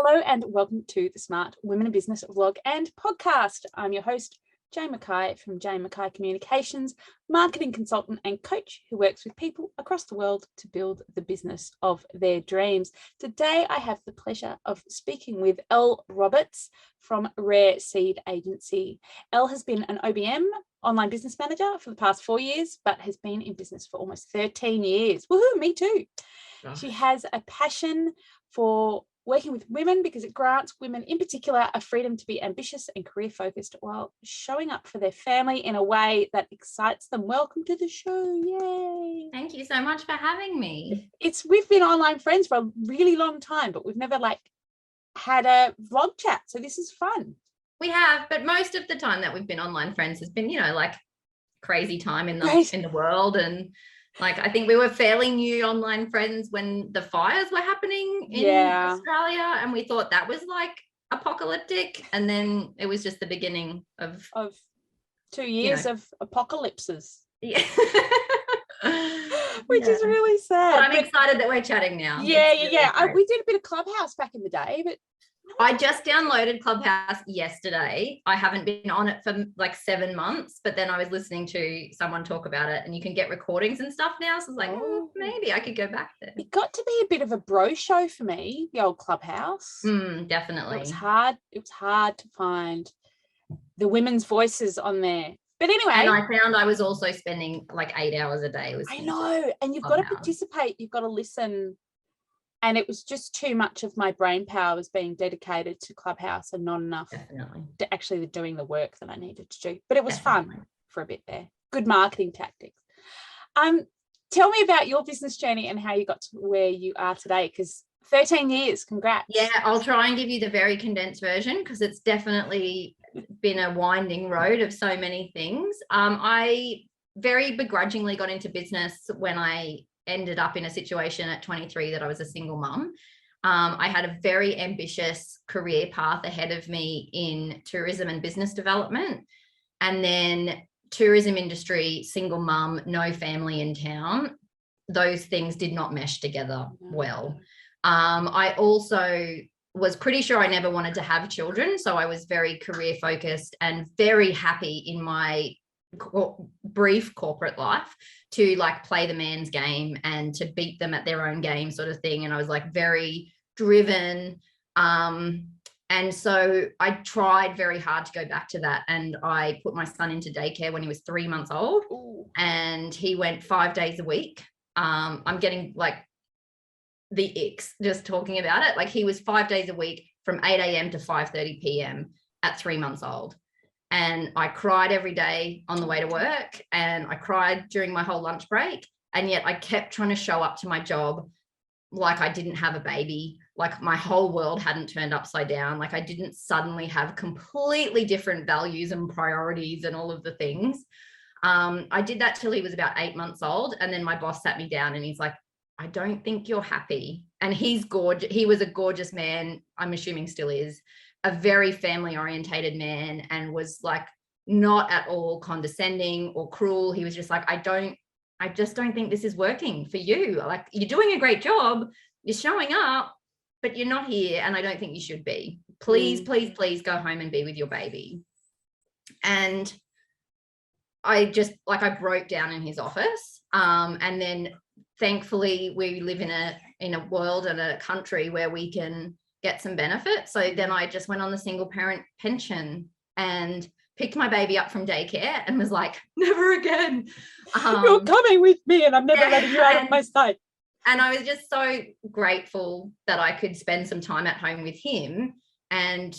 Hello and welcome to the Smart Women in Business vlog and podcast. I'm your host, Jane Mackay from Jane Mackay Communications, marketing consultant and coach who works with people across the world to build the business of their dreams. Today, I have the pleasure of speaking with Elle Roberts from Rare Seed Agency. Elle has been an OBM, online business manager, for the past 4 years, but has been in business for almost 13 years. Woohoo, me too. Gosh. She has a passion for working with women because it grants women in particular a freedom to be ambitious and career focused while showing up for their family in a way that excites them. Welcome to the show. Yay. Thank you so much for having me. We've been online friends for a really long time, but we've never had a vlog chat. So this is fun. We have, but most of the time that we've been online friends has been, crazy time in the world. And I think we were fairly new online friends when the fires were happening in Australia, and we thought that was apocalyptic. And then it was just the beginning of 2 years of apocalypses. Yeah. Which is really sad. But I'm excited that we're chatting now. Yeah. We did a bit of Clubhouse back in the day, but I just downloaded Clubhouse yesterday. I haven't been on it for 7 months, but then I was listening to someone talk about it, and you can get recordings and stuff now. So I was maybe I could go back there. It got to be a bit of a bro show for me, the old Clubhouse. Definitely. It was hard to find the women's voices on there. But anyway. And I found I was also spending 8 hours a day. I know. And you've got to participate. You've got to listen. And it was just too much of my brain power was being dedicated to Clubhouse and not enough to actually doing the work that I needed to do. But it was fun for a bit there. Good marketing tactics. Tell me about your business journey and how you got to where you are today, because 13 years, congrats. Yeah, I'll try and give you the very condensed version because it's definitely been a winding road of so many things. I very begrudgingly got into business when I ended up in a situation at 23 that I was a single mum. I had a very ambitious career path ahead of me in tourism and business development, and then tourism industry, single mum, no family in town. Those things did not mesh together well. I also was pretty sure I never wanted to have children, so I was very career focused and very happy in my brief corporate life to play the man's game and to beat them at their own game sort of thing. And I was very driven. And so I tried very hard to go back to that. And I put my son into daycare when he was 3 months old. Ooh. And he went 5 days a week. I'm getting the icks just talking about it. He was 5 days a week from 8 a.m. to 5:30 p.m. at 3 months old. And I cried every day on the way to work, and I cried during my whole lunch break. And yet I kept trying to show up to my job like I didn't have a baby, like my whole world hadn't turned upside down, like I didn't suddenly have completely different values and priorities and all of the things. I did that till he was about 8 months old. And then my boss sat me down and he's like, I don't think you're happy. And he's gorgeous. He was a gorgeous man. I'm assuming still is. A very family orientated man, and was not at all condescending or cruel. He was just I just don't think this is working for you. You're doing a great job. You're showing up, but you're not here. And I don't think you should be. Please, please go home and be with your baby. And I just I broke down in his office. And then thankfully we live in a world and a country where we can get some benefit. So then I just went on the single parent pension and picked my baby up from daycare and was never again. You're coming with me and I'm never letting you out of my sight. And I was just so grateful that I could spend some time at home with him. And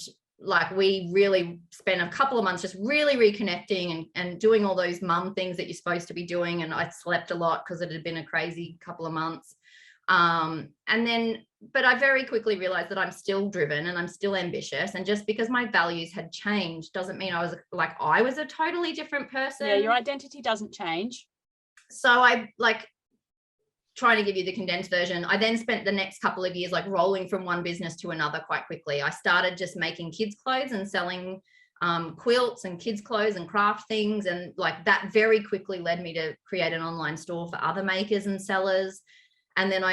we really spent a couple of months just really reconnecting and doing all those mum things that you're supposed to be doing. And I slept a lot because it had been a crazy couple of months. But I very quickly realized that I'm still driven and I'm still ambitious. And just because my values had changed doesn't mean I was a totally different person. Yeah, your identity doesn't change. So I trying to give you the condensed version. I then spent the next couple of years rolling from one business to another quite quickly. I started just making kids clothes and selling quilts and kids clothes and craft things. And that very quickly led me to create an online store for other makers and sellers. And then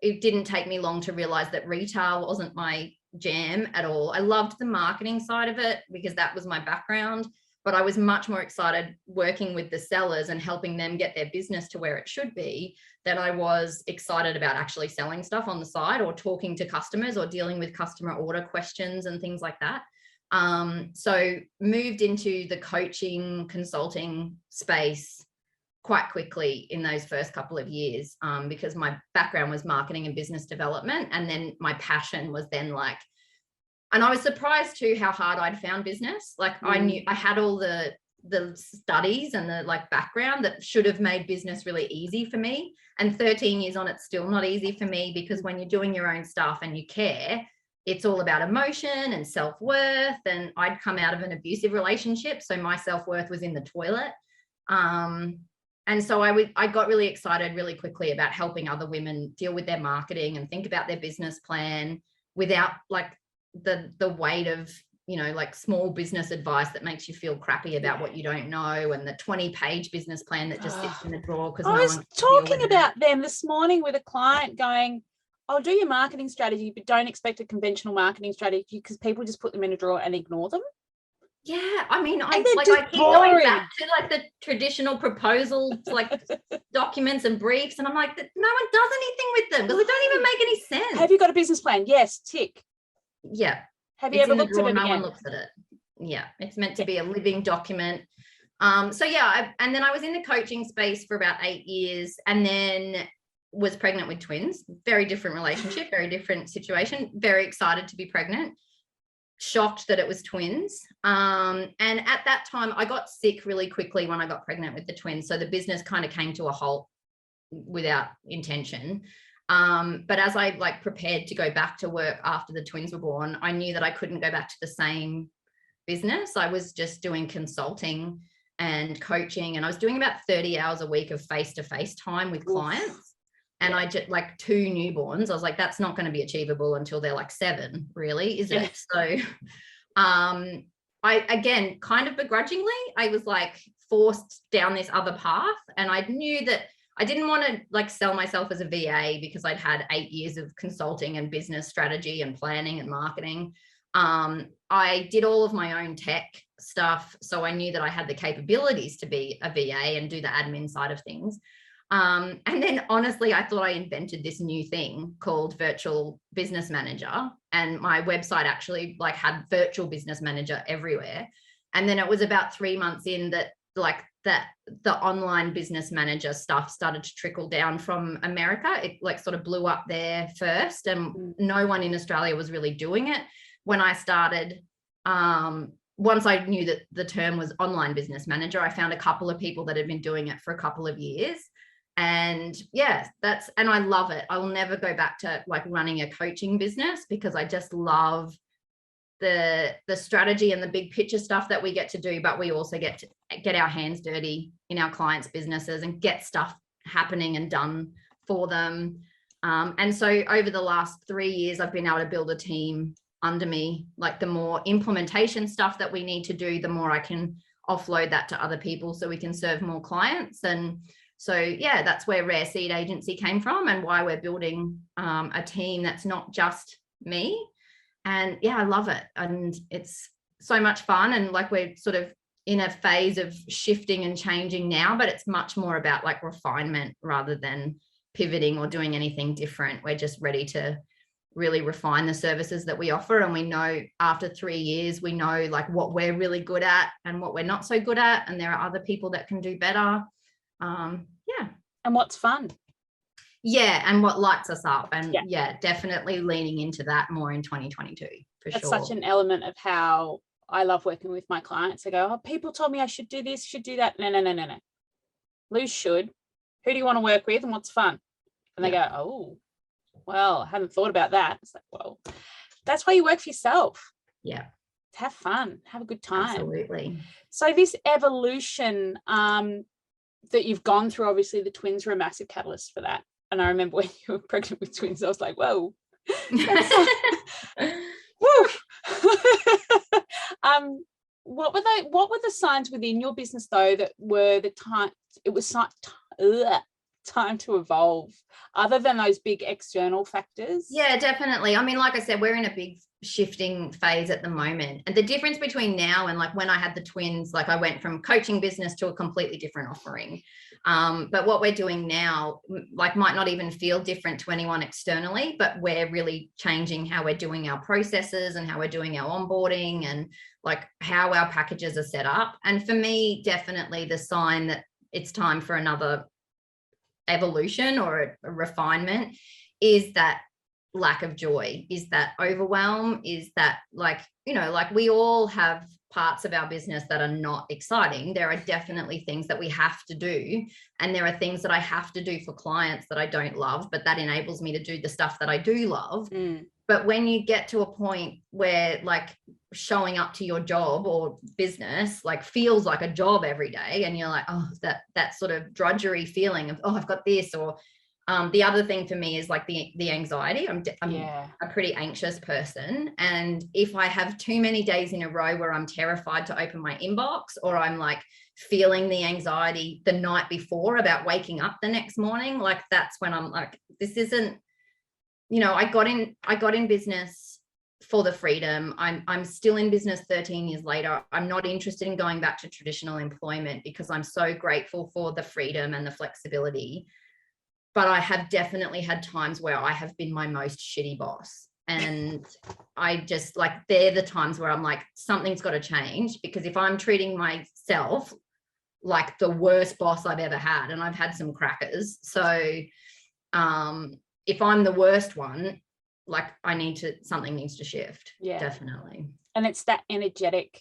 it didn't take me long to realize that retail wasn't my jam at all. I loved the marketing side of it because that was my background, but I was much more excited working with the sellers and helping them get their business to where it should be than I was excited about actually selling stuff on the side or talking to customers or dealing with customer order questions and things like that. So moved into the coaching consulting space quite quickly in those first couple of years, because my background was marketing and business development. And then my passion was then like, and I was surprised too how hard I'd found business. Like I knew I had all the studies and the like background that should have made business really easy for me. And 13 years on, it's still not easy for me, because when you're doing your own stuff and you care, it's all about emotion and self-worth. And I'd come out of an abusive relationship, so my self-worth was in the toilet. And so I got really excited really quickly about helping other women deal with their marketing and think about their business plan without like the weight of, you know, like small business advice that makes you feel crappy about what you don't know, and the 20-page business plan that just sits in the drawer because I was talking about them this morning with a client going, I'll do your marketing strategy, but don't expect a conventional marketing strategy because people just put them in a drawer and ignore them. Yeah, I mean, I keep boring. going back to like the traditional proposals, like documents and briefs, and I'm like, no one does anything with them because they don't even make any sense. Have you got a business plan? Yes, tick. Yeah. Have you ever looked at it No again? one looks at it. Yeah, it's meant to be a living document. So yeah, and then I was in the coaching space for about 8 years, and then was pregnant with twins. Very different relationship, very different situation. Very excited to be pregnant. Shocked that it was twins. And at that time, I got sick really quickly when I got pregnant with the twins. So the business kind of came to a halt without intention. But as I like prepared to go back to work after the twins were born, I knew that I couldn't go back to the same business. I was just doing consulting and coaching, and I was doing about 30 hours a week of face-to-face time with clients. And I just like 2 newborns. I was like, that's not going to be achievable until they're like 7, really, is it? So I, again, kind of begrudgingly, I was like forced down this other path. And I knew that I didn't want to like sell myself as a VA because I'd had 8 years of consulting and business strategy and planning and marketing. I did all of my own tech stuff. So I knew that I had the capabilities to be a VA and do the admin side of things. And then honestly, I thought I invented this new thing called virtual business manager. And my website actually like had virtual business manager everywhere. And then it was about 3 months in that the online business manager stuff started to trickle down from America. It like sort of blew up there first, and no one in Australia was really doing it. When I started, once I knew that the term was online business manager, I found a couple of people that had been doing it for a couple of years. And yeah, and I love it. I will never go back to like running a coaching business because I just love the strategy and the big picture stuff that we get to do, but we also get to get our hands dirty in our clients' businesses and get stuff happening and done for them. And so over the last 3 years, I've been able to build a team under me. Like the more implementation stuff that we need to do, the more I can offload that to other people so we can serve more clients. And so, yeah, that's where Rare Seed Agency came from and why we're building a team that's not just me. And yeah, I love it. And it's so much fun. And like we're sort of in a phase of shifting and changing now, but it's much more about like refinement rather than pivoting or doing anything different. We're just ready to really refine the services that we offer. And we know after 3 years, we know like what we're really good at and what we're not so good at. And there are other people that can do better. Yeah. And what's fun. Yeah. And what lights us up. And yeah, definitely leaning into that more in 2022 for That's sure. such an element of how I love working with my clients. I go, oh, people told me I should do this, should do that. No. Lou should. Who do you want to work with and what's fun? And they go, oh, well, I hadn't thought about that. It's like, well, that's why you work for yourself. Yeah. Have fun. Have a good time. Absolutely. So this evolution that you've gone through, obviously the twins were a massive catalyst for that. And I remember when you were pregnant with twins, I was like, whoa. Woo. What were the signs within your business though that were the time it was time to evolve other than those big external factors? Yeah, definitely. I mean, like I said, we're in a big shifting phase at the moment. And the difference between now and like when I had the twins, like I went from coaching business to a completely different offering. But what we're doing now, like might not even feel different to anyone externally, but we're really changing how we're doing our processes and how we're doing our onboarding and like how our packages are set up. And for me, definitely the sign that it's time for another evolution or a refinement is that lack of joy, is that overwhelm, is that like, you know, like we all have parts of our business that are not exciting. There are definitely things that we have to do, and there are things that I have to do for clients that I don't love, but that enables me to do the stuff that I do love. But when you get to a point where like showing up to your job or business like feels like a job every day, and you're like, oh, that sort of drudgery feeling of, oh, I've got this, or the other thing for me is like the anxiety. I'm a pretty anxious person. And if I have too many days in a row where I'm terrified to open my inbox, or I'm like feeling the anxiety the night before about waking up the next morning, like that's when I'm like, this isn't, you know, I got in business for the freedom. I'm still in business 13 years later. I'm not interested in going back to traditional employment because I'm so grateful for the freedom and the flexibility. But I have definitely had times where I have been my most shitty boss. And I just like, they're the times where I'm like, something's got to change, because if I'm treating myself like the worst boss I've ever had, and I've had some crackers. So if I'm the worst one, like something needs to shift. Yeah, definitely. And it's that energetic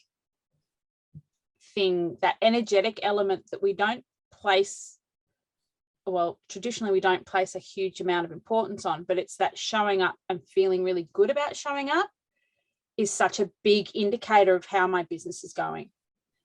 thing, that energetic element that we don't place, well, traditionally we don't place a huge amount of importance on, but it's that showing up and feeling really good about showing up is such a big indicator of how my business is going.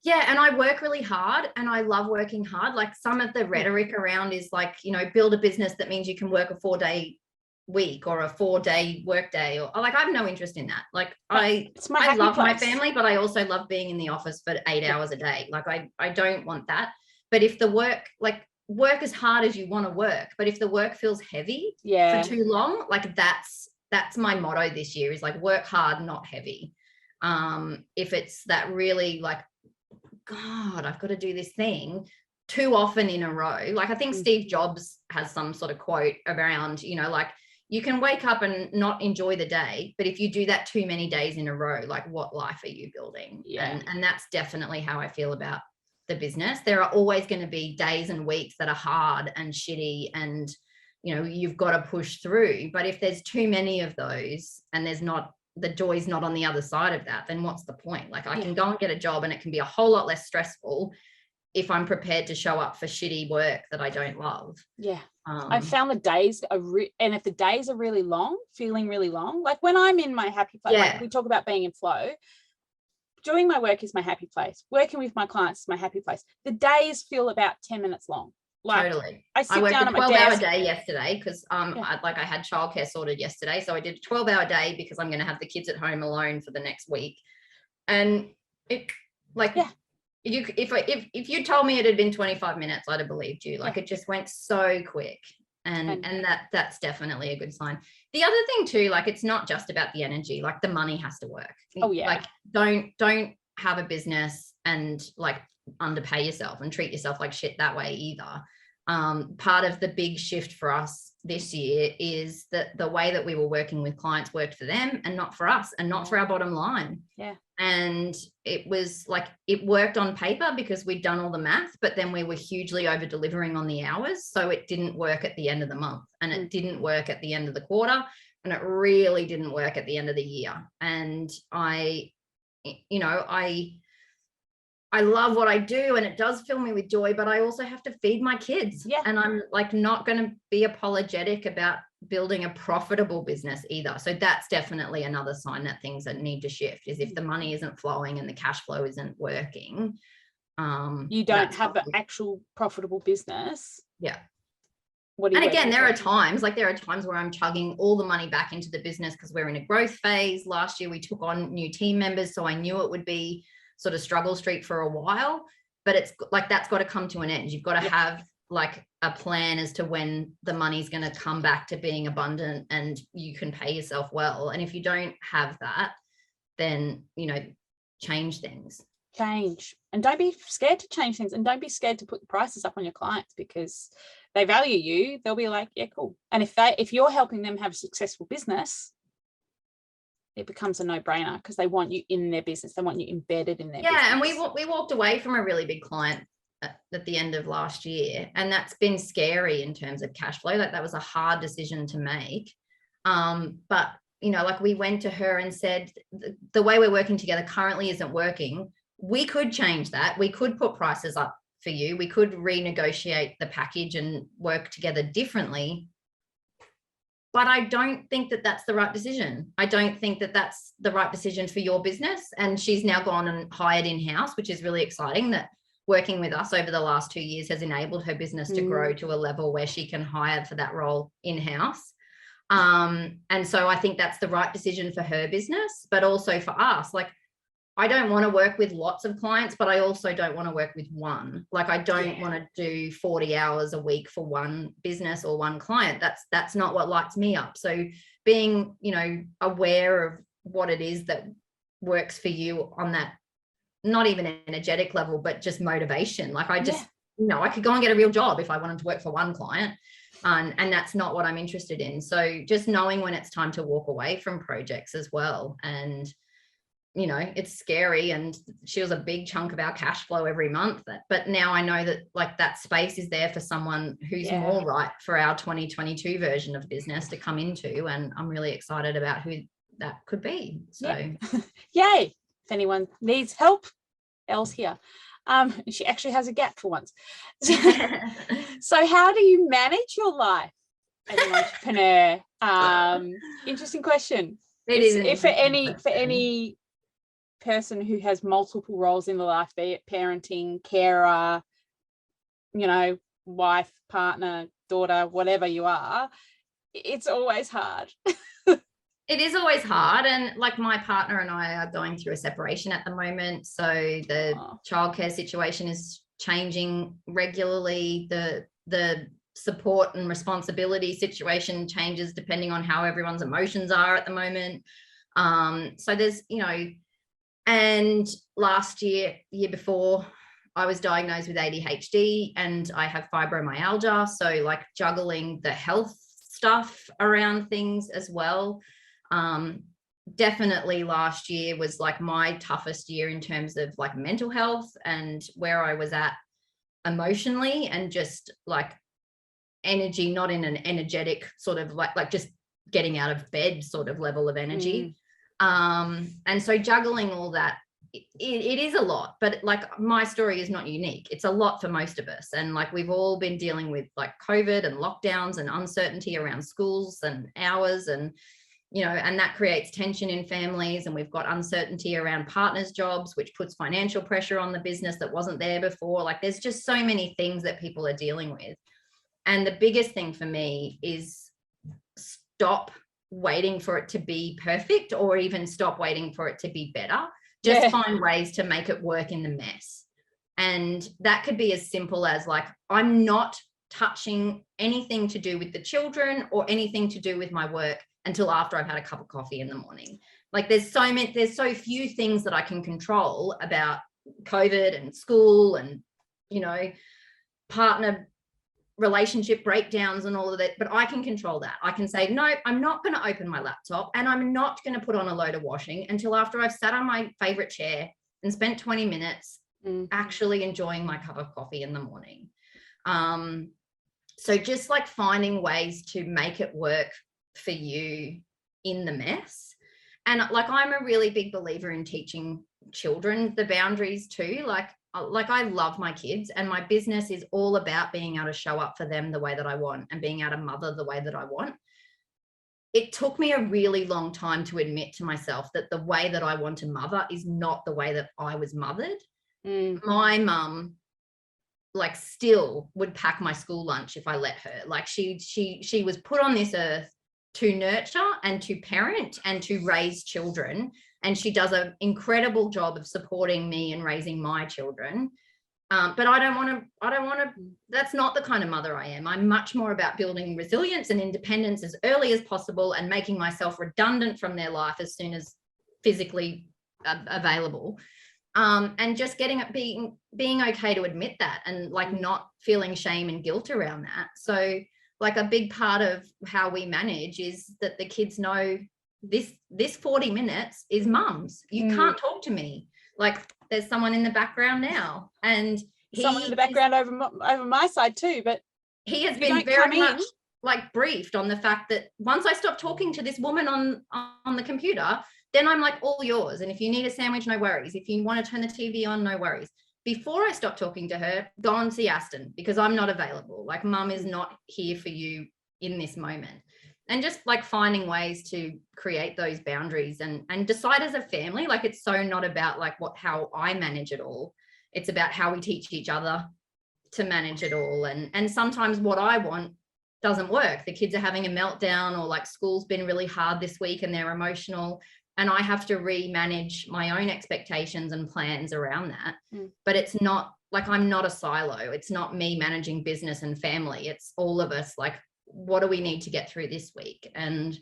Yeah, and I work really hard and I love working hard. Like some of the rhetoric around is like, you know, build a business that means you can work a 4-day week or a 4-day work day, or like I have no interest in that. Like I love my family, but I also love being in the office for 8 hours a day. Like I don't want that. But if the work as hard as you want to work, but if the work feels heavy for too long, like that's my motto this year, is like work hard, not heavy. If it's that really like, God, I've got to do this thing too often in a row. Like I think Steve Jobs has some sort of quote around, you know, like you can wake up and not enjoy the day, but if you do that too many days in a row, like what life are you building? Yeah. And that's definitely how I feel about the business. There are always going to be days and weeks that are hard and shitty, and you know, you've got to push through. But if there's too many of those and the joy's not on the other side of that, then what's the point? Like I can go and get a job and it can be a whole lot less stressful if I'm prepared to show up for shitty work that I don't love. Yeah. I found the days and if the days are really long, feeling really long, like when I'm in my happy place, like we talk about being in flow, doing my work is my happy place. Working with my clients is my happy place. The days feel about 10 minutes long. Like, totally. I worked down a 12-hour day yesterday because I had childcare sorted yesterday. So I did a 12-hour day because I'm going to have the kids at home alone for the next week. And it if you told me it had been 25 minutes, I'd have believed you. Like it just went so quick. And that's definitely a good sign. The other thing too, like it's not just about the energy, like the money has to work. Oh yeah. Like don't have a business and like underpay yourself and treat yourself like shit that way either. Part of the big shift for us this year is that the way that we were working with clients worked for them and not for us and not for our bottom line. Yeah. And it was like, it worked on paper because we'd done all the math, but then we were hugely over delivering on the hours. So it didn't work at the end of the month, and it didn't work at the end of the quarter, and it really didn't work at the end of the year. And I love what I do and it does fill me with joy, but I also have to feed my kids. Yeah. And I'm like not going to be apologetic about building a profitable business either. So that's definitely another sign that things that need to shift, is if the money isn't flowing and the cash flow isn't working. You don't have an actual profitable business. Yeah. And again, there are times where I'm chugging all the money back into the business because we're in a growth phase. Last year we took on new team members, so I knew it would be sort of struggle street for a while, but it's like that's got to come to an end. You've got to have like a plan as to when the money's going to come back to being abundant and you can pay yourself well. And if you don't have that, then, you know, change things. Change. And don't be scared to change things, and don't be scared to put the prices up on your clients, because they value you. They'll be like, yeah, cool. And if you're helping them have a successful business, it becomes a no-brainer, because they want you in their business. They want you embedded in their business. And we walked away from a really big client at the end of last year, and that's been scary in terms of cash flow. Like, that was a hard decision to make. But, you know, like, we went to her and said, the way we're working together currently isn't working. We could change that. We could put prices up for you. We could renegotiate the package and work together differently. But I don't think that that's the right decision. I don't think that that's the right decision for your business. And she's now gone and hired in-house, which is really exciting, that working with us over the last 2 years has enabled her business to grow to a level where she can hire for that role in-house. And so I think that's the right decision for her business, but also for us. Like, I don't want to work with lots of clients, but I also don't want to work with one. Like, I don't want to do 40 hours a week for one business or one client. That's not what lights me up. So being, you know, aware of what it is that works for you on that, not even energetic level, but just motivation. Like, I just, you know, I could go and get a real job if I wanted to work for one client. And that's not what I'm interested in. So just knowing when it's time to walk away from projects as well. And, you know, it's scary, and she was a big chunk of our cash flow every month. But now I know that, like, that space is there for someone who's more right for our 2022 version of business to come into. And I'm really excited about who that could be. So yay. If anyone needs help, Elle's here. She actually has a gap for once. So how do you manage your life as an entrepreneur? Interesting question. It is for any person who has multiple roles in the life, be it parenting, carer, you know, wife, partner, daughter, whatever you are, it's always hard. It is always hard. And like, my partner and I are going through a separation at the moment. So the childcare situation is changing regularly. The support and responsibility situation changes depending on how everyone's emotions are at the moment. So there's, you know, and year before, I was diagnosed with ADHD, and I have fibromyalgia. So, like, juggling the health stuff around things as well. Definitely last year was like my toughest year in terms of like mental health and where I was at emotionally, and just like energy, not in an energetic sort of like just getting out of bed sort of level of energy. And so juggling all that, it is a lot, but like, my story is not unique. It's a lot for most of us. And like, we've all been dealing with like COVID and lockdowns and uncertainty around schools and hours, and, you know, and that creates tension in families. And we've got uncertainty around partners' jobs, which puts financial pressure on the business that wasn't there before. Like, there's just so many things that people are dealing with. And the biggest thing for me is stop waiting for it to be perfect, or even stop waiting for it to be better. Just find ways to make it work in the mess. And that could be as simple as like, I'm not touching anything to do with the children or anything to do with my work until after I've had a cup of coffee in the morning. Like, there's so few things that I can control about COVID and school and, you know, partner relationship breakdowns and all of that, but I can control that. I can say, no, I'm not going to open my laptop, and I'm not going to put on a load of washing until after I've sat on my favorite chair and spent 20 minutes actually enjoying my cup of coffee in the morning. So just like finding ways to make it work for you in the mess. And like, I'm a really big believer in teaching children the boundaries too. Like I love my kids, and my business is all about being able to show up for them the way that I want and being able to mother the way that I want. It took me a really long time to admit to myself that the way that I want to mother is not the way that I was mothered. My mum like still would pack my school lunch if I let her. Like, she was put on this earth to nurture and to parent and to raise children. And she does an incredible job of supporting me and raising my children. But I don't want to, that's not the kind of mother I am. I'm much more about building resilience and independence as early as possible and making myself redundant from their life as soon as physically available. And just being okay to admit that, and like not feeling shame and guilt around that. So like a big part of how we manage is that the kids know this 40 minutes is mum's. You can't talk to me. Like there's someone in the background now, and someone in the background over my side too, but he has been very much like briefed on the fact that once I stop talking to this woman on the computer, then I'm like all yours. And if you need a sandwich, no worries. If you want to turn the TV on, no worries. Before I stop talking to her, go and see Aston, because I'm not available. Like mum is not here for you in this moment. And just like finding ways to create those boundaries and decide as a family, like it's so not about like how I manage it all. It's about how we teach each other to manage it all. And sometimes what I want doesn't work. The kids are having a meltdown, or like school's been really hard this week and they're emotional, and I have to re-manage my own expectations and plans around that. But it's not like, I'm not a silo. It's not me managing business and family. It's all of us. Like, what do we need to get through this week? And,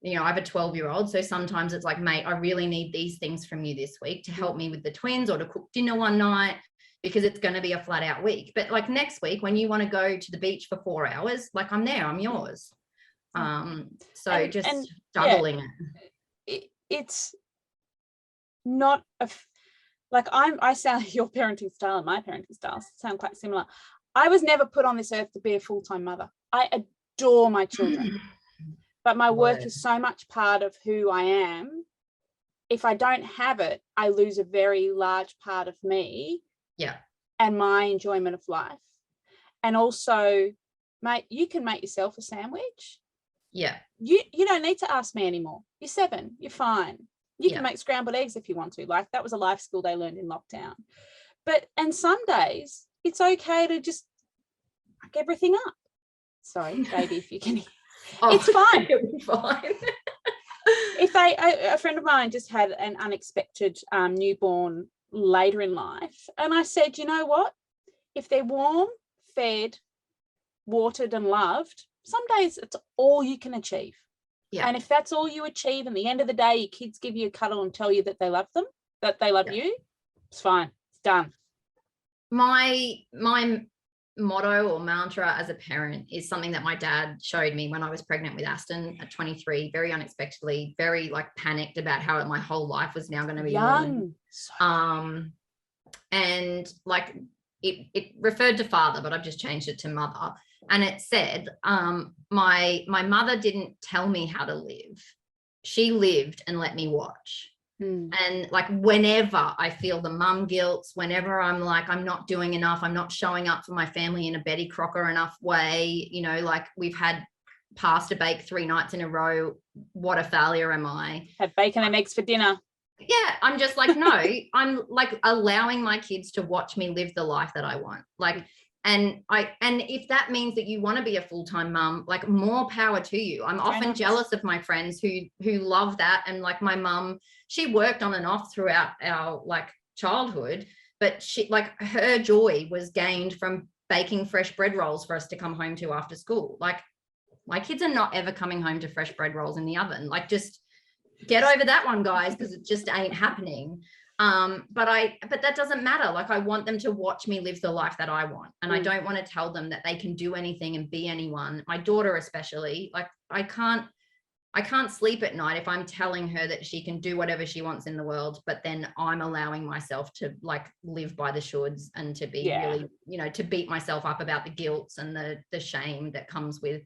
you know, I have a 12-year-old. So sometimes it's like, mate, I really need these things from you this week to help me with the twins, or to cook dinner one night, because it's going to be a flat out week. But like next week, when you want to go to the beach for 4 hours, like I'm there, I'm yours. Just juggling it. It's not I sound, your parenting style and my parenting style sound quite similar. I was never put on this earth to be a full-time mother. I adore my children, but my work is so much part of who I am. If I don't have it, I lose a very large part of me. Yeah. And my enjoyment of life. And also, mate, you can make yourself a sandwich. Yeah. You don't need to ask me anymore. You're 7. You're fine. You can make scrambled eggs if you want to. Like, that was a life skill they learned in lockdown. And some days it's okay to just pack everything up. Sorry, baby, if you can. It's fine. It'll be fine. If a friend of mine just had an unexpected newborn later in life, and I said, you know what? If they're warm, fed, watered and loved, some days it's all you can achieve. Yeah. And if that's all you achieve, and the end of the day your kids give you a cuddle and tell you that they love them, that they love you, it's fine. It's done. My motto or mantra as a parent is something that my dad showed me when I was pregnant with Aston at 23, very unexpectedly, very like panicked about how my whole life was now going to be young. And like it referred to father, but I've just changed it to mother. And it said, my mother didn't tell me how to live. She lived and let me watch. And like whenever I feel the mum guilt, whenever I'm like, I'm not doing enough, I'm not showing up for my family in a Betty Crocker enough way, you know, like we've had pasta bake 3 nights in a row. What a failure am I? Had bacon and eggs for dinner. Yeah, I'm just like, no, I'm like allowing my kids to watch me live the life that I want. Like, and if that means that you want to be a full-time mum, like more power to you. I'm often jealous of my friends who love that. And like my mum, she worked on and off throughout our like childhood, but she like her joy was gained from baking fresh bread rolls for us to come home to after school. Like my kids are not ever coming home to fresh bread rolls in the oven. Like just get over that one, guys, because it just ain't happening. But that doesn't matter. Like I want them to watch me live the life that I want. And I don't want to tell them that they can do anything and be anyone. My daughter, especially, like I can't sleep at night if I'm telling her that she can do whatever she wants in the world, but then I'm allowing myself to like live by the shoulds and to be really, you know, to beat myself up about the guilt and the shame that comes with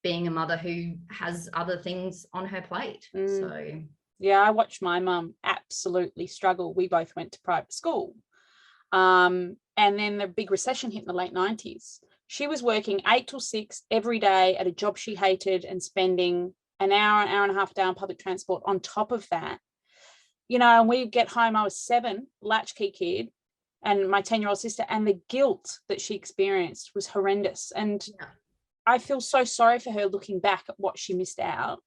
being a mother who has other things on her plate. So yeah, I watched my mum absolutely struggle. We both went to private school. And then the big recession hit in the late 90s. She was working 8 till 6 every day at a job she hated and spending an hour and a half down public transport on top of that. You know, and we get home, I was 7, latchkey kid, and my 10-year-old sister, and the guilt that she experienced was horrendous. And I feel so sorry for her looking back at what she missed out.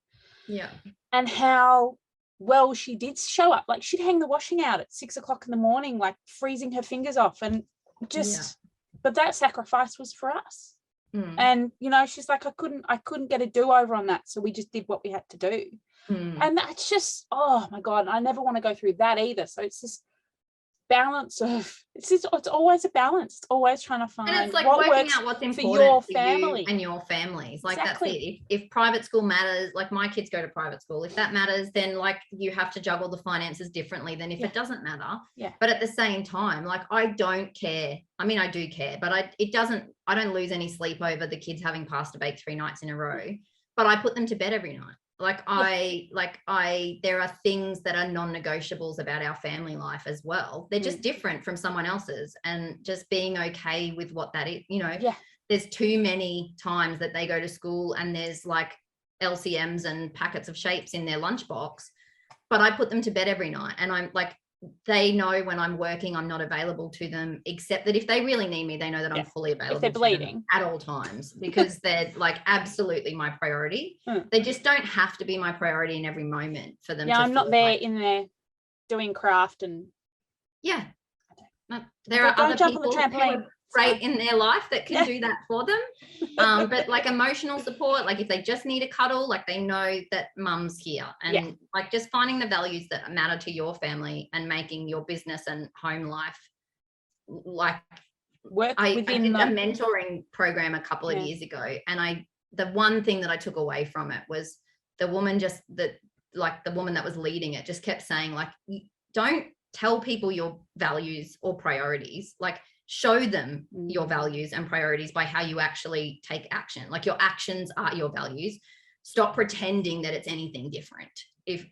Yeah. And how well she did show up. Like she'd hang the washing out at 6 o'clock in the morning, like freezing her fingers off. And just, but that sacrifice was for us. And, you know, she's like, I couldn't get a do-over on that. So we just did what we had to do. And that's just, oh my God, I never want to go through that either. So it's this balance of, it's always a balance. It's always trying to find, and it's like what working works out what's important for your for family you and your families. Like exactly. That's it. If private school matters, like my kids go to private school, if that matters, then like you have to juggle the finances differently than if it doesn't matter. But at the same time, like I don't care. I mean, I do care, but I don't lose any sleep over the kids having pasta bake 3 nights in a row, but I put them to bed every night. There are things that are non-negotiables about our family life as well. They're just different from someone else's, and just being okay with what that is, you know. There's too many times that they go to school and there's like LCMs and packets of shapes in their lunchbox, but I put them to bed every night, and I'm like, they know when I'm working, I'm not available to them, except that if they really need me, they know that I'm fully available if they're bleeding at all times, because they're like absolutely my priority. They just don't have to be my priority in every moment for them. I'm not there in there doing craft and there are other people who are great in their life that can do that for them. But like emotional support, like if they just need a cuddle, like they know that mum's here, and like just finding the values that matter to your family and making your business and home life like work. I did a mentoring program a couple of years ago, and the one thing that I took away from it was the woman the woman that was leading it just kept saying, like, don't tell people your values or priorities, like show them your values and priorities by how you actually take action. Like your actions are your values. Stop pretending that it's anything different. If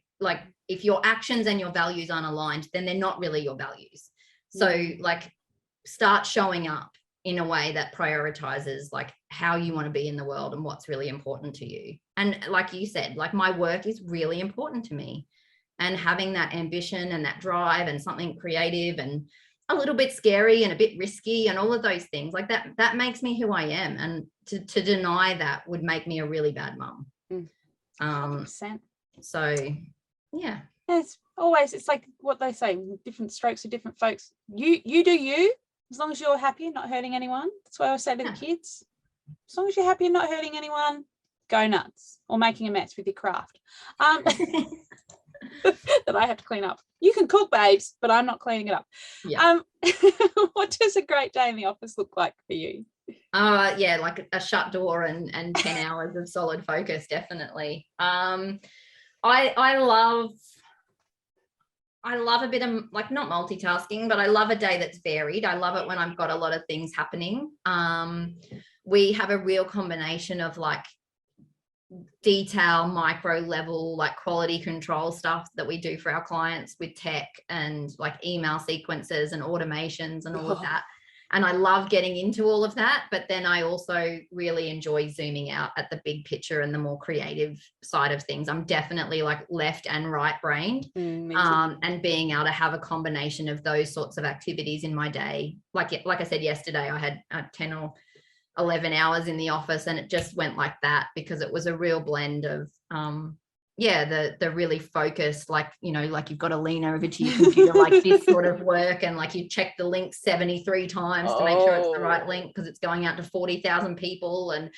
your actions and your values aren't aligned, then they're not really your values. So like start showing up in a way that prioritizes like how you want to be in the world and what's really important to you. And like you said, like my work is really important to me, and having that ambition and that drive and something creative and a little bit scary and a bit risky and all of those things, like that makes me who I am. And to deny that would make me a really bad mum. 100%. So yeah. It's like what they say, different strokes for different folks. You do you, as long as you're happy and not hurting anyone. That's what I always say to the kids. As long as you're happy and not hurting anyone, go nuts, or making a mess with your craft. That I have to clean up. You can cook, babes, but I'm not cleaning it up. What does a great day in the office look like for you? Like a shut door and 10 hours of solid focus, definitely. I love a bit of like, not multitasking, but I love a day that's varied. I love it when I've got a lot of things happening. We have a real combination of like detail, micro level, like quality control stuff that we do for our clients with tech and like email sequences and automations and all of that. And I love getting into all of that, but then I also really enjoy zooming out at the big picture and the more creative side of things. I'm definitely like left and right brained, and being able to have a combination of those sorts of activities in my day. Like I said yesterday, I had 10 or 11 hours in the office, and it just went like that because it was a real blend of the really focused, like, you know, like you've got to lean over to your computer like this sort of work, and like you check the link 73 times to make sure it's the right link because it's going out to 40,000 people, and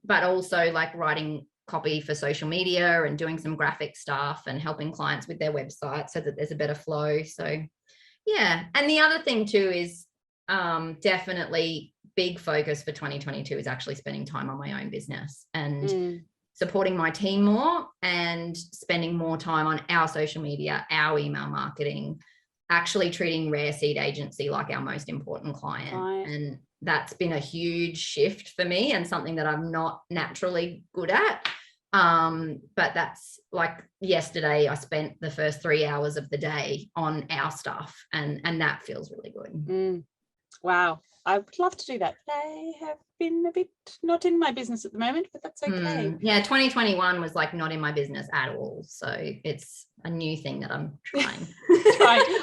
but also like writing copy for social media and doing some graphic stuff and helping clients with their website so that there's a better flow. So and the other thing too is definitely big focus for 2022 is actually spending time on my own business and supporting my team more and spending more time on our social media, our email marketing, actually treating Rare Seed Agency like our most important client. And that's been a huge shift for me and something that I'm not naturally good at. But that's like yesterday, I spent the first 3 hours of the day on our stuff, and that feels really good. Wow. I would love to do that. I have been a bit not in my business at the moment, but that's okay. 2021 was like not in my business at all. So it's a new thing that I'm trying.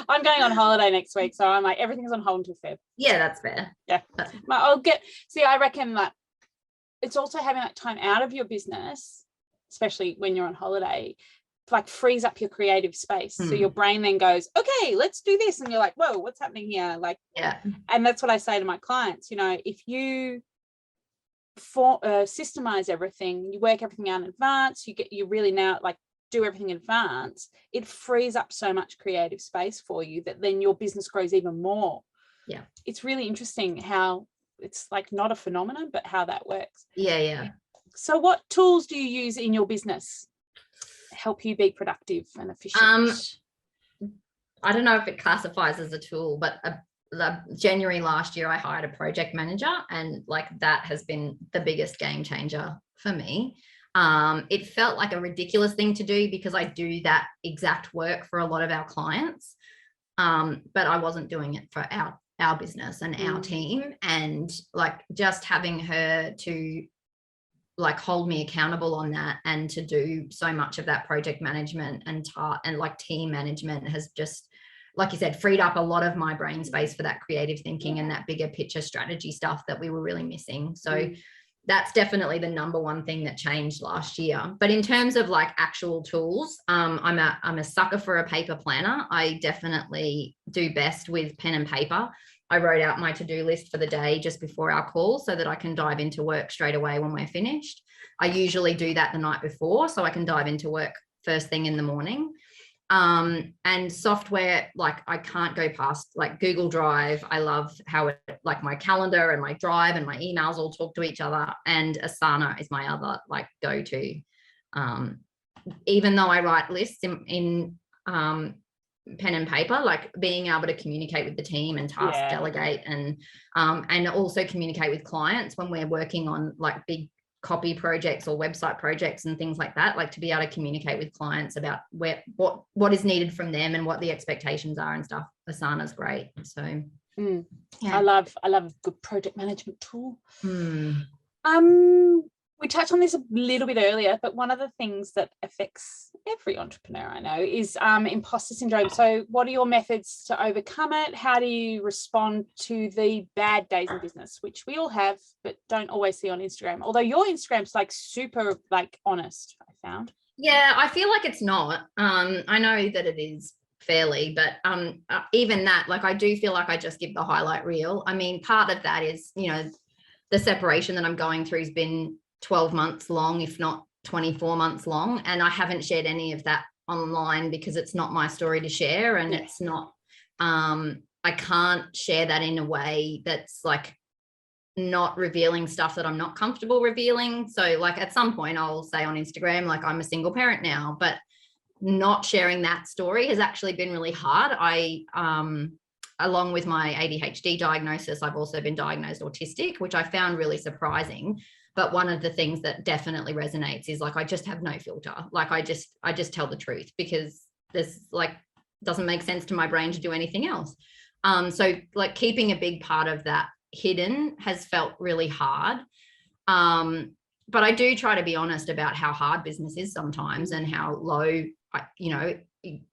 I'm going on holiday next week. So I'm like, everything's on hold until Feb. Yeah, that's fair. Yeah. I reckon that it's also having that time out of your business, especially when you're on holiday, like frees up your creative space. So your brain then goes, okay, let's do this. And you're like, whoa, what's happening here? Like, yeah. And that's what I say to my clients, you know, if you systemize everything, you work everything out in advance, you really now like do everything in advance, it frees up so much creative space for you that then your business grows even more. Yeah. It's really interesting how it's like not a phenomenon, but how that works. Yeah. So what tools do you use in your business to help you be productive and efficient? I don't know if it classifies as a tool, but January last year, I hired a project manager, and like that has been the biggest game changer for me. It felt like a ridiculous thing to do because I do that exact work for a lot of our clients. But I wasn't doing it for our business and our team. And like just having her to like hold me accountable on that and to do so much of that project management and like team management has just, like you said, freed up a lot of my brain space for that creative thinking and that bigger picture strategy stuff that we were really missing. So that's definitely the number one thing that changed last year. But in terms of like actual tools, I'm a sucker for a paper planner. I definitely do best with pen and paper. I wrote out my to-do list for the day just before our call so that I can dive into work straight away when we're finished. I usually do that the night before so I can dive into work first thing in the morning. And software, like I can't go past like Google Drive. I love how it, like my calendar and my Drive and my emails all talk to each other. And Asana is my other like go-to. Even though I write lists in pen and paper, like being able to communicate with the team and task delegate and also communicate with clients when we're working on like big copy projects or website projects and things like that, like to be able to communicate with clients about what is needed from them and what the expectations are and stuff. Asana's great. So I love a good project management tool. We touched on this a little bit earlier, but one of the things that affects every entrepreneur I know is imposter syndrome. So what are your methods to overcome it? How do you respond to the bad days in business, which we all have, but don't always see on Instagram? Although your Instagram's like super like honest, I found. Yeah, I feel like it's not. I know that it is fairly, but even that, like I do feel like I just give the highlight reel. I mean, part of that is, you know, the separation that I'm going through has been 12 months long, if not 24 months long. And I haven't shared any of that online because it's not my story to share. And it's not, I can't share that in a way that's like not revealing stuff that I'm not comfortable revealing. So like at some point I'll say on Instagram, like I'm a single parent now, but not sharing that story has actually been really hard. Along with my ADHD diagnosis, I've also been diagnosed autistic, which I found really surprising. But one of the things that definitely resonates is like, I just have no filter. Like I just tell the truth because this like doesn't make sense to my brain to do anything else. So like keeping a big part of that hidden has felt really hard. But I do try to be honest about how hard business is sometimes and how low,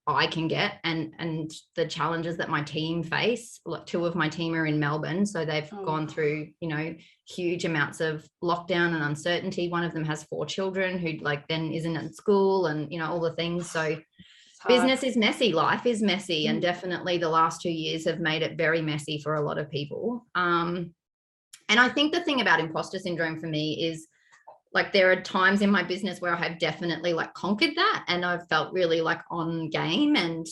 I can get and the challenges that my team face. Like 2 of my team are in Melbourne, so they've gone through, huge amounts of lockdown and uncertainty. One of them has 4 children who like then isn't at school and, all the things. So business is messy, life is messy, and definitely the last 2 years have made it very messy for a lot of people. And I think the thing about imposter syndrome for me is like there are times in my business where I have definitely like conquered that and I've felt really like on game and,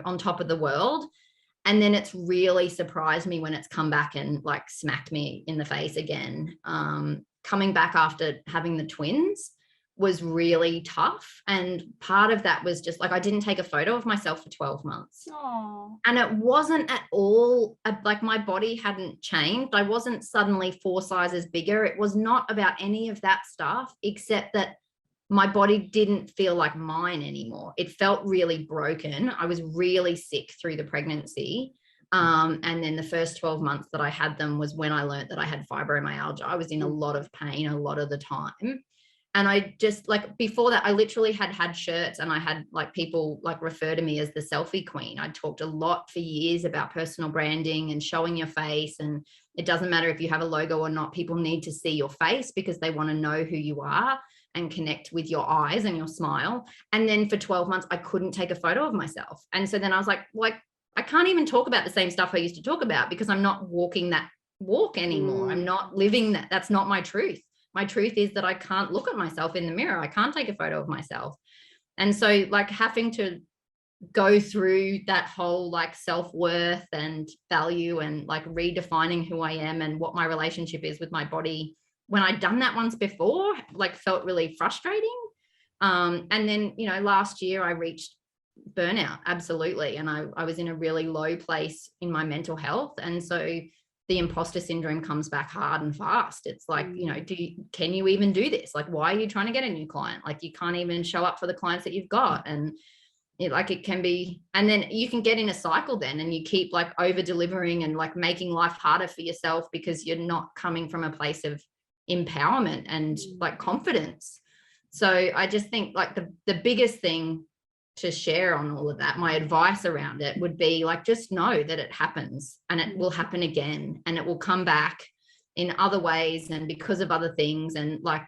on top of the world. And then it's really surprised me when it's come back and like smacked me in the face again. Coming back after having the twins was really tough. And part of that was just like, I didn't take a photo of myself for 12 months. Aww. And it wasn't at all like my body hadn't changed. I wasn't suddenly 4 sizes bigger. It was not about any of that stuff, except that my body didn't feel like mine anymore. It felt really broken. I was really sick through the pregnancy. And then the first 12 months that I had them was when I learned that I had fibromyalgia. I was in a lot of pain a lot of the time. And I just like before that, I literally had shirts and I had like people like refer to me as the selfie queen. I talked a lot for years about personal branding and showing your face. And it doesn't matter if you have a logo or not, people need to see your face because they want to know who you are. and connect with your eyes and your smile. And then for 12 months, I couldn't take a photo of myself. And so then I was like, I can't even talk about the same stuff I used to talk about because I'm not walking that walk anymore. I'm not living that. That's not my truth. My truth is that I can't look at myself in the mirror. I can't take a photo of myself. And so like having to go through that whole like self-worth and value and like redefining who I am and what my relationship is with my body, when I'd done that once before, like felt really frustrating. And then, you know, last year I reached burnout. Absolutely. And I was in a really low place in my mental health. And so the imposter syndrome comes back hard and fast. It's like, you know, can you even do this? Like, why are you trying to get a new client? Like you can't even show up for the clients that you've got. And it can be, and then you can get in a cycle then, and you keep like over delivering and like making life harder for yourself because you're not coming from a place of empowerment and like confidence. So I just think like the biggest thing to share on all of that, my advice around it would be like, just know that it happens and it will happen again and it will come back in other ways and because of other things. And like,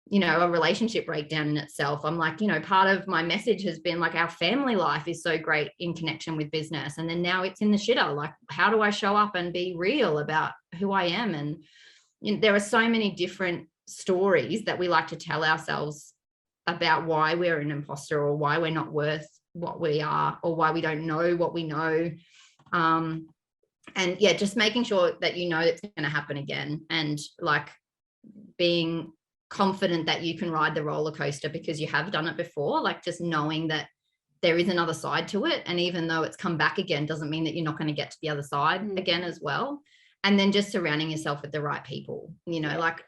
you know, a relationship breakdown in itself, I'm like, you know, part of my message has been like our family life is so great in connection with business. And then now it's in the shitter. Like, how do I show up and be real about who I am? And you know, there are so many different stories that we like to tell ourselves about why we're an imposter or why we're not worth what we are or why we don't know what we know. And yeah, just making sure that you know it's going to happen again and like being confident that you can ride the roller coaster because you have done it before, like just knowing that there is another side to it. And even though it's come back again, doesn't mean that you're not going to get to the other side again as well. And then just surrounding yourself with the right people, you know, like,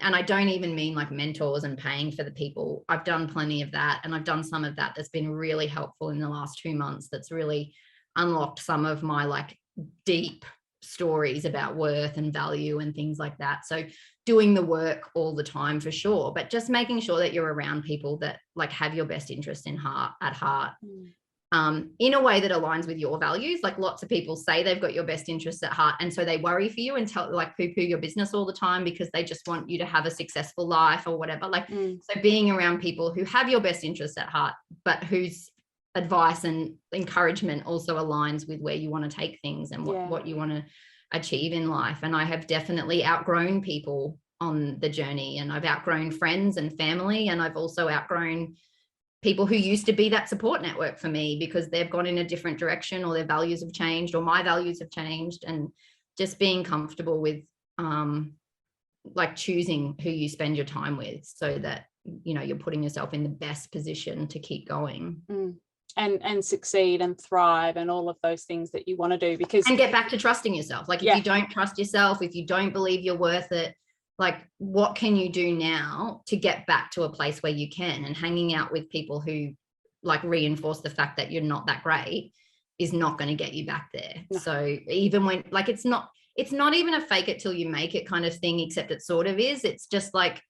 and I don't even mean like mentors and paying for the people. I've done plenty of that. And I've done some of that that's been really helpful in the last 2 months. That's really unlocked some of my like deep stories about worth and value and things like that. So doing the work all the time for sure, but just making sure that you're around people that like have your best interest at heart. In a way that aligns with your values. Like lots of people say they've got your best interests at heart, and so they worry for you and tell like poo-poo your business all the time because they just want you to have a successful life or whatever. Like so being around people who have your best interests at heart, but whose advice and encouragement also aligns with where you want to take things and what you want to achieve in life. And I have definitely outgrown people on the journey, and I've outgrown friends and family, and I've also outgrown people who used to be that support network for me because they've gone in a different direction or their values have changed or my values have changed. And just being comfortable with like choosing who you spend your time with so that, you know, you're putting yourself in the best position to keep going. And succeed and thrive and all of those things that you want to do, because and get back to trusting yourself. Like if you don't trust yourself, if you don't believe you're worth it, like what can you do now to get back to a place where you can? And hanging out with people who like reinforce the fact that you're not that great is not going to get you back there. So even when like it's not even a fake it till you make it kind of thing, except it sort of is. It's just like,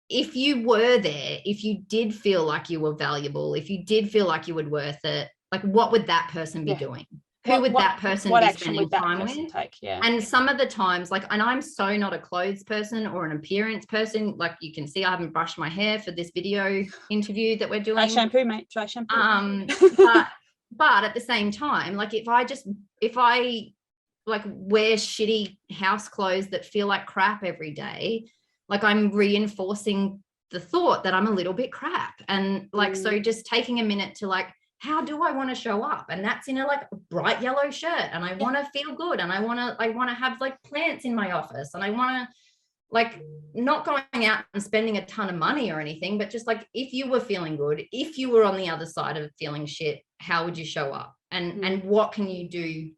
if you were there, if you did feel like you were valuable, if you did feel like you were worth it, like what would that person be doing? Who would that person be spending time with? And some of the times, like, and I'm so not a clothes person or an appearance person. Like you can see, I haven't brushed my hair for this video interview that we're doing. Dry shampoo, mate. Dry shampoo. But at the same time, like if I like wear shitty house clothes that feel like crap every day, like I'm reinforcing the thought that I'm a little bit crap. And like, so just taking a minute to like, how do I want to show up? And that's in a like bright yellow shirt, and I want to feel good, and I want to have like plants in my office, and I want to like not going out and spending a ton of money or anything, but just like if you were feeling good, if you were on the other side of feeling shit, how would you show up? And what can you do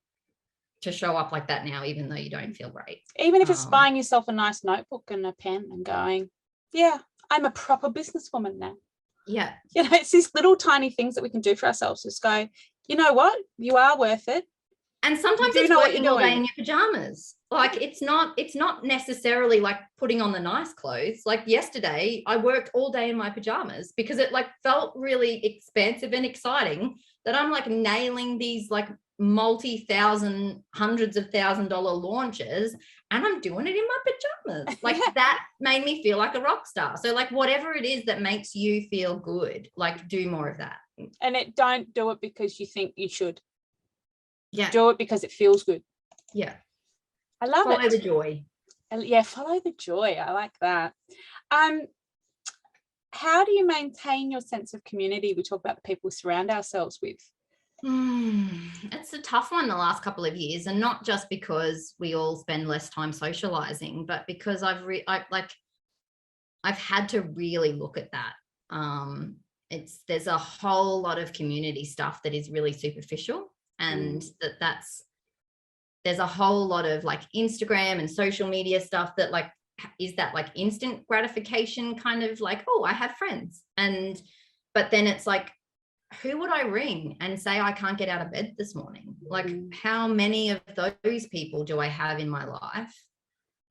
to show up like that now, even though you don't feel great? Even if it's buying yourself a nice notebook and a pen and going, I'm a proper businesswoman now. Yeah. You know, it's these little tiny things that we can do for ourselves. Just go, you know what? You are worth it. And sometimes it's working all day in your pajamas. Like it's not necessarily like putting on the nice clothes. Like yesterday, I worked all day in my pajamas because it like felt really expansive and exciting that I'm like nailing these like multi-thousand, hundreds of $1,000 launches, and I'm doing it in my pajamas. Like that made me feel like a rock star. So like whatever it is that makes you feel good, like do more of that. And don't do it because you think you should. Yeah. Do it because it feels good. Yeah. I love it. Follow the joy. Yeah, follow the joy. I like that. How do you maintain your sense of community? We talk about the people we surround ourselves with. It's a tough one the last couple of years, and not just because we all spend less time socializing, but because I've had to really look at that. There's a whole lot of community stuff that is really superficial, and there's a whole lot of like Instagram and social media stuff that like is that like instant gratification kind of like, oh, I have friends, but then it's like, who would I ring and say I can't get out of bed this morning? Like how many of those people do I have in my life?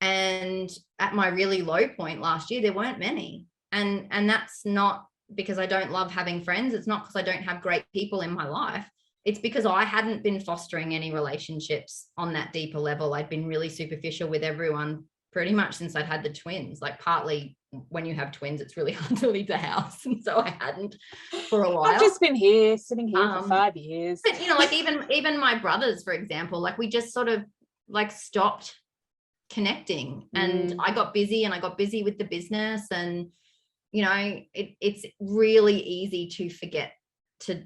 And at my really low point last year, there weren't many. And that's not because I don't love having friends. It's not because I don't have great people in my life. It's because I hadn't been fostering any relationships on that deeper level. I'd been really superficial with everyone pretty much since I'd had the twins. Like partly when you have twins, it's really hard to leave the house. And so I hadn't for a while. I've just been sitting here for 5 years. But, you know, like even my brothers, for example, like we just sort of like stopped connecting, and I got busy with the business, and, you know, it's really easy to forget to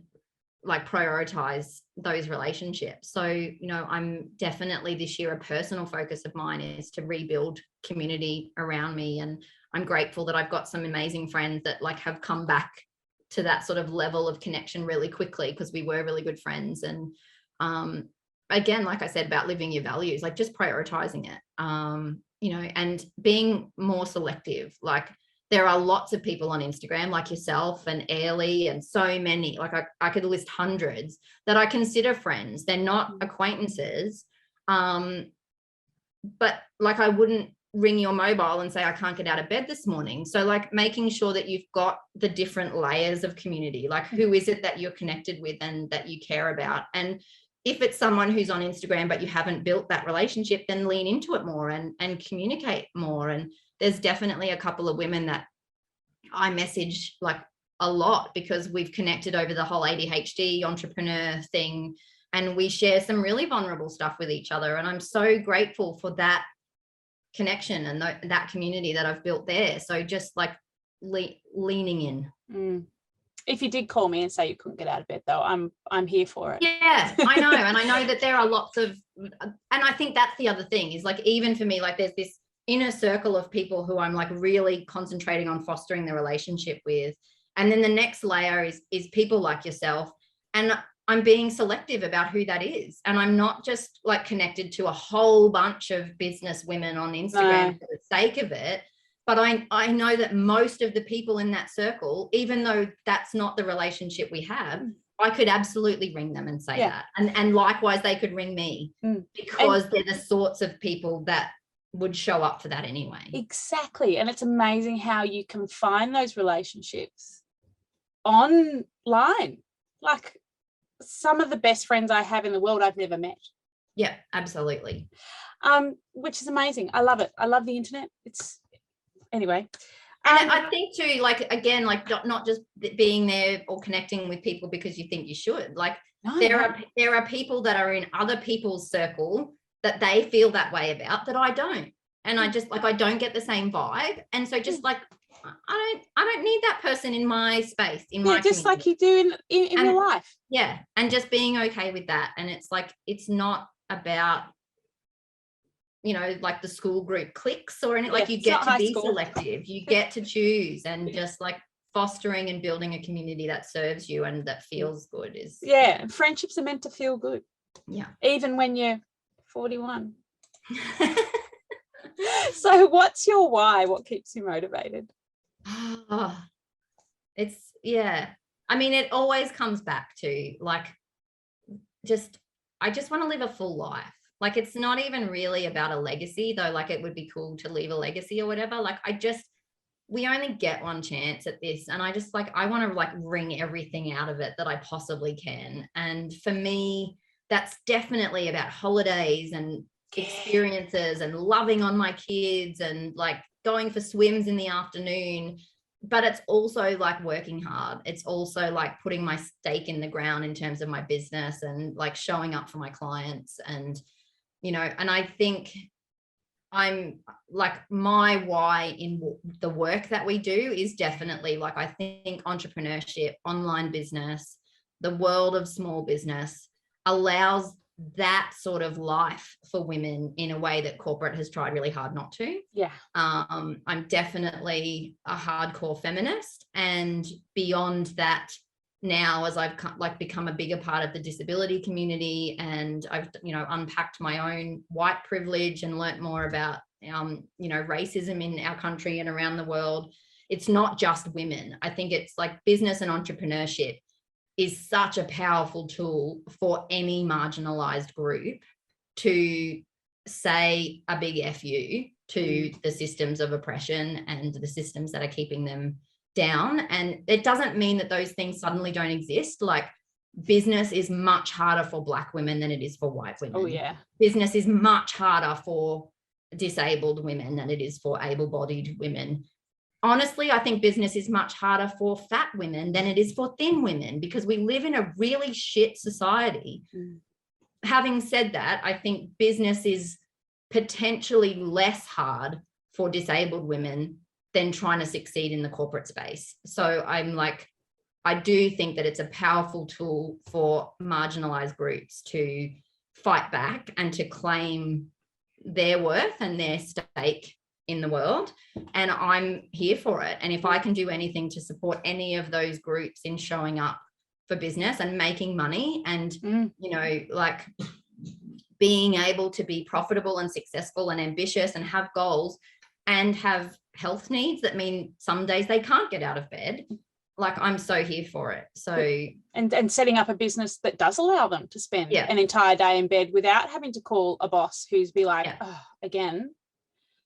like prioritize those relationships. So, you know, I'm definitely this year, a personal focus of mine is to rebuild community around me. And I'm grateful that I've got some amazing friends that like have come back to that sort of level of connection really quickly, because we were really good friends. And again, like I said about living your values, like just prioritizing it, you know, and being more selective. Like there are lots of people on Instagram like yourself and Elle and so many, like I could list hundreds that I consider friends. They're not acquaintances. But like I wouldn't ring your mobile and say, I can't get out of bed this morning. So like making sure that you've got the different layers of community, like who is it that you're connected with and that you care about? And if it's someone who's on Instagram, but you haven't built that relationship, then lean into it more and communicate more. And there's definitely a couple of women that I message like a lot because we've connected over the whole ADHD entrepreneur thing, and we share some really vulnerable stuff with each other. And I'm so grateful for that connection and that community that I've built there. So just like leaning in. If you did call me and say you couldn't get out of bed though, I'm here for it. Yeah, I know. And I know that there are lots of, and I think that's the other thing is like, even for me, like there's this inner circle of people who I'm like really concentrating on fostering the relationship with. And then the next layer is people like yourself. And I'm being selective about who that is. And I'm not just like connected to a whole bunch of business women on Instagram for the sake of it. But I know that most of the people in that circle, even though that's not the relationship we have, I could absolutely ring them and say that. And likewise, they could ring me because they're the sorts of people that would show up for that anyway. Exactly. And it's amazing how you can find those relationships online. Like some of the best friends I have in the world I've never met. Yeah, absolutely. Which is amazing. I love it. I love the internet. It's anyway. And I think too, like, again, like not just being there or connecting with people because you think you should. Like there are people that are in other people's circle that they feel that way about that I don't. And I just like, I don't get the same vibe. And so just like, I don't need that person in my space, in my just community. like you do in your life. Yeah. And just being okay with that. And it's like, it's not about, you know, like the school group cliques or anything. Like you get to be selective, you get to choose, and just like fostering and building a community that serves you and that feels good is. Yeah. Friendships are meant to feel good. Yeah. Even when you're 41. So what's your why? What keeps you motivated? It's I mean, it always comes back to like I just want to live a full life. Like it's not even really about a legacy, though. Like it would be cool to leave a legacy or whatever. Like I just we only get one chance at this. And I just I want to wring everything out of it that I possibly can. And for me, that's definitely about holidays and experiences and loving on my kids and going for swims in the afternoon. But it's also working hard. It's also putting my stake in the ground in terms of my business and showing up for my clients. And, and I think I'm my why in the work that we do is definitely I think entrepreneurship, online business, the world of small business allows that sort of life for women in a way that corporate has tried really hard not to. Yeah. I'm definitely a hardcore feminist, and beyond that, now as I've become a bigger part of the disability community, and I've unpacked my own white privilege and learnt more about racism in our country and around the world. It's not just women. I think it's business and entrepreneurship is such a powerful tool for any marginalized group to say a big F you to the systems of oppression and the systems that are keeping them down. And it doesn't mean that those things suddenly don't exist. Business is much harder for Black women than it is for white women. Oh yeah. Business is much harder for disabled women than it is for able-bodied women. Honestly, I think business is much harder for fat women than it is for thin women, because we live in a really shit society. Having said that, I think business is potentially less hard for disabled women than trying to succeed in the corporate space. So I do think that it's a powerful tool for marginalized groups to fight back and to claim their worth and their stake in the world. And I'm here for it. And if I can do anything to support any of those groups in showing up for business and making money and, being able to be profitable and successful and ambitious and have goals and have health needs that mean some days they can't get out of bed, I'm so here for it. So and setting up a business that does allow them to spend an entire day in bed without having to call a boss who's oh, again.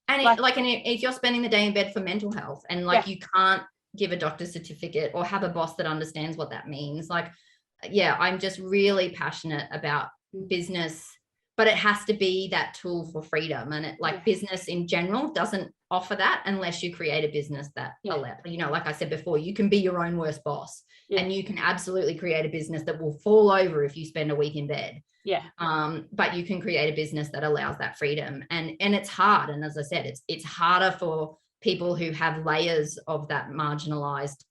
And if you're spending the day in bed for mental health and you can't give a doctor's certificate or have a boss that understands what that means, I'm just really passionate about business, but it has to be that tool for freedom. And business in general doesn't offer that unless you create a business that allows, like I said before, you can be your own worst boss and you can absolutely create a business that will fall over if you spend a week in bed. But you can create a business that allows that freedom, and it's hard. And as I said, it's harder for people who have layers of that marginalized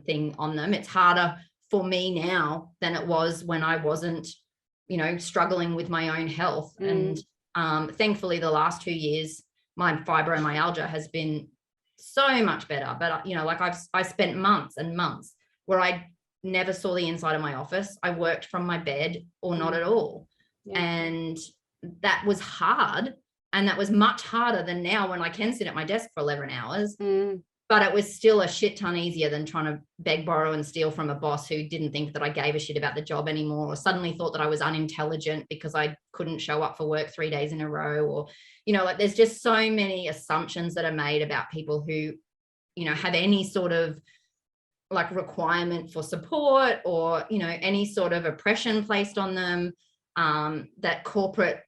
thing on them. It's harder for me now than it was when I wasn't, struggling with my own health. And thankfully the last 2 years, my fibromyalgia has been so much better. But, I spent months and months where I never saw the inside of my office. I worked from my bed or not at all. And that was hard. And that was much harder than now when I can sit at my desk for 11 hours. But it was still a shit ton easier than trying to beg, borrow and steal from a boss who didn't think that I gave a shit about the job anymore, or suddenly thought that I was unintelligent because I couldn't show up for work 3 days in a row. Or, there's just so many assumptions that are made about people who, have any sort of requirement for support or, any sort of oppression placed on them, that corporate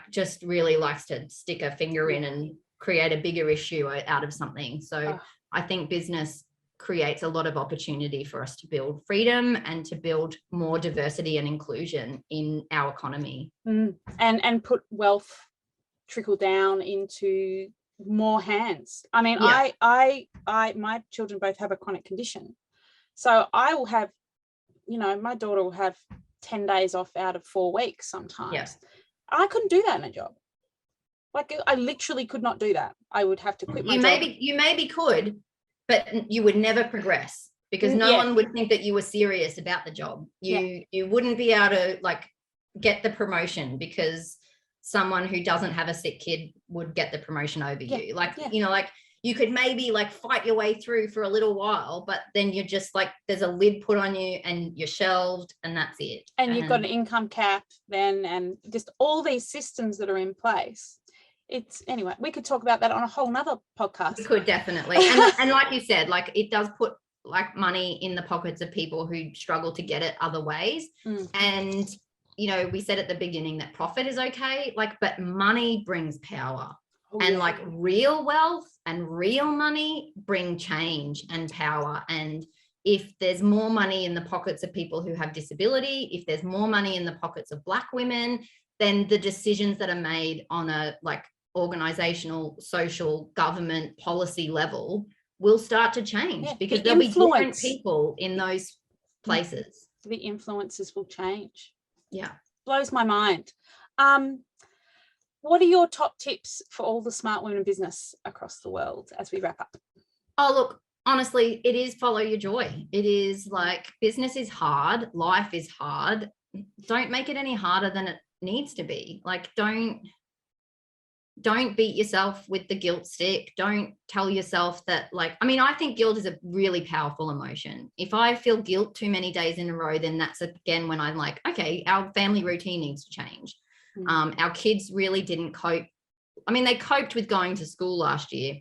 just really likes to stick a finger in and create a bigger issue out of something. So I think business creates a lot of opportunity for us to build freedom and to build more diversity and inclusion in our economy. And put wealth trickle down into more hands. I mean, I my children both have a chronic condition. So I will have, my daughter will have 10 days off out of 4 weeks sometimes. I couldn't do that in a job. I literally could not do that. I would have to quit my job. You maybe could, but you would never progress because no one would think that you were serious about the job. You wouldn't be able to get the promotion because someone who doesn't have a sick kid would get the promotion over you. You could maybe fight your way through for a little while, but then you're just there's a lid put on you and you're shelved and that's it. And you've got an income cap then, and just all these systems that are in place. anyway, we could talk about that on a whole nother podcast. We could definitely. And like you said, like it does put like money in the pockets of people who struggle to get it other ways. And, you know, we said at the beginning that profit is okay, like, but money brings power. And like real wealth and real money bring change and power. And if there's more money in the pockets of people who have disability, if there's more money in the pockets of Black women, then the decisions that are made on a like organizational, social, government policy level will start to change, because there'll be different people in those places. The influences will change. Yeah. Blows my mind. What are your top tips for all the smart women in business across the world as we wrap up? Oh, look, honestly, it is follow your joy. It is like business is hard. Life is hard. Don't make it any harder than it needs to be. Like, don't beat yourself with the guilt stick. Don't tell yourself that, like, I mean, I think guilt is a really powerful emotion. If I feel guilt too many days in a row, then that's again when I'm like, okay, our family routine needs to change. Our kids really didn't cope. I mean, they coped with going to school last year,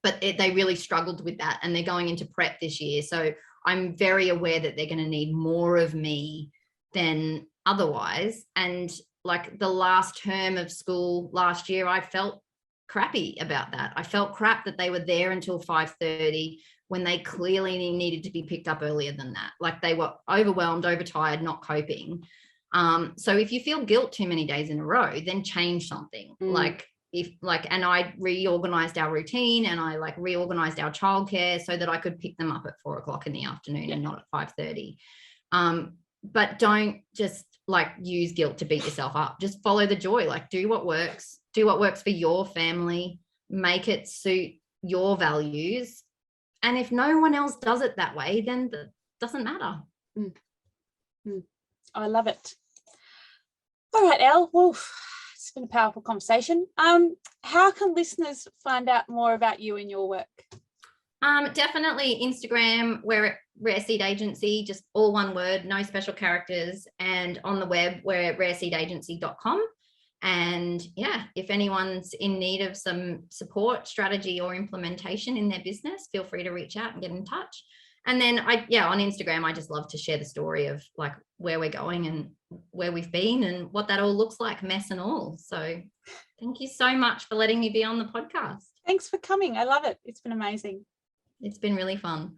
but they really struggled with that, and they're going into prep this year. So I'm very aware that they're going to need more of me than otherwise. And like the last term of school last year, I felt crappy about that. I felt crap that they were there until 5:30 when they clearly needed to be picked up earlier than that. Like they were overwhelmed, overtired, not coping. So if you feel guilt too many days in a row, then change something. And I reorganized our routine, and I like reorganized our childcare so that I could pick them up at 4 o'clock in the afternoon and not at 5:30. But don't just like use guilt to beat yourself up. Just follow the joy. Like do what works for your family, make it suit your values. And if no one else does it that way, then it doesn't matter. I love it. All right, Elle. Well, it's been a powerful conversation. How can listeners find out more about you and your work? Definitely Instagram, we're at Rare Seed Agency, just all one word, no special characters. And on the web, we're at rareseedagency.com. And yeah, if anyone's in need of some support, strategy, or implementation in their business, feel free to reach out and get in touch. And then on Instagram, I just love to share the story of like where we're going and where we've been and what that all looks like, mess and all. So thank you so much for letting me be on the podcast. Thanks for coming. I love it. It's been amazing. It's been really fun.